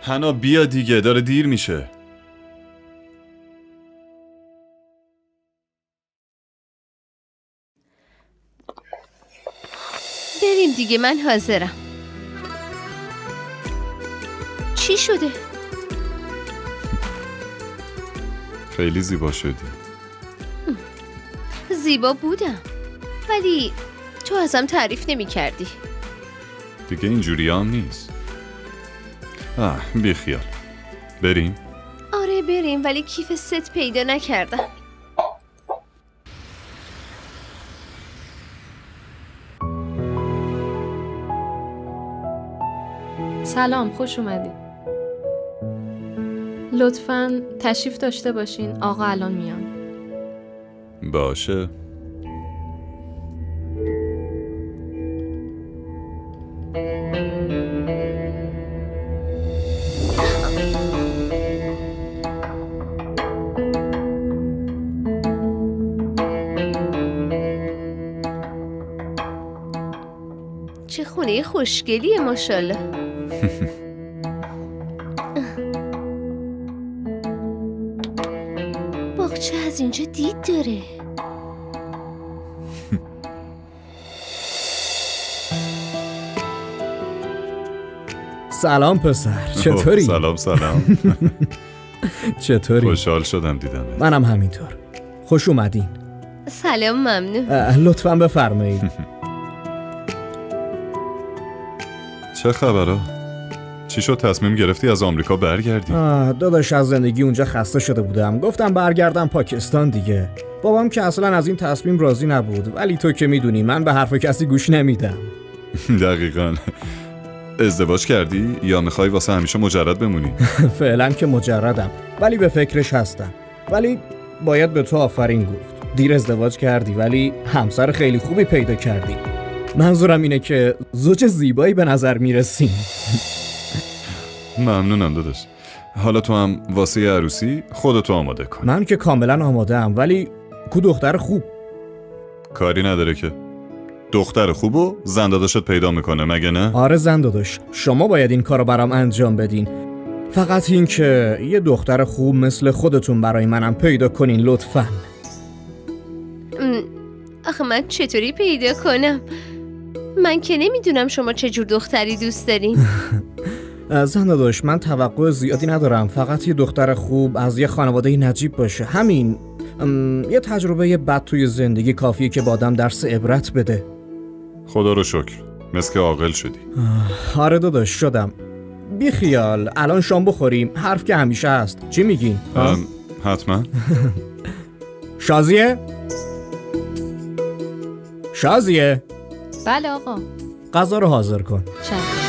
حنا بیا دیگه، داره دیر میشه. بریم دیگه، من حاضرم. چی شده؟ خیلی زیبا شدی. زیبا بودم، ولی تو ازم تعریف نمی کردی. دیگه اینجوری هم نیست. بی خیال. بریم؟ آره بریم، ولی کیف ست پیدا نکردم. سلام، خوش اومدید. لطفاً تشریف داشته باشین، آقا الان میان. باشه. چه خونه خوشگلیه ماشاءالله. باغچه از اینجا دید داره. سلام پسر، چطوری؟ سلام. چطوری؟ خوشحال شدم دیدمت. منم همینطور. خوش اومدین. سلام، ممنون. لطفاً بفرمایید. چه خبره؟ چی شد تصمیم گرفتی از آمریکا برگردی؟ داداش از زندگی اونجا خسته شده بودم، گفتم برگردم پاکستان دیگه. بابام که اصلا از این تصمیم راضی نبود، ولی تو که میدونی من به حرف کسی گوش نمیدم. دقیقاً. ازدواج کردی یا میخوای واسه همیشه مجرد بمونی؟ فعلا که مجردم، ولی به فکرش هستم. ولی باید به تو آفرین گفت. دیر ازدواج کردی ولی همسر خیلی خوبی پیدا کردی. منظورم اینه که زوج زیبایی به نظر میرسیم. ممنونم داداش. حالا تو هم واسه عروسی خودتو آماده کن. من که کاملا آماده ام، ولی کو دختر خوب؟ کاری نداره که دختر خوبو زن داداشت پیدا میکنه، مگه نه؟ آره زن داداش، شما باید این کارو برام انجام بدین. فقط این که یه دختر خوب مثل خودتون برای منم پیدا کنین لطفاً. آخه من چطوری پیدا کنم؟ من که نمیدونم شما چه جور دختری دوست دارین. زن داداش، من توقع زیادی ندارم، فقط یه دختر خوب از یه خانواده نجیب باشه، همین. یه تجربه بد توی زندگی کافیه که با آدم درس عبرت بده. خدا رو شکر، مثل که عاقل شدی. آره داداش شدم. بی خیال، الان شام بخوریم، حرف که همیشه هست. چی میگین؟ حتما. شازیه؟ شازیه؟ بله آقا. غذا رو حاضر کن. چشم.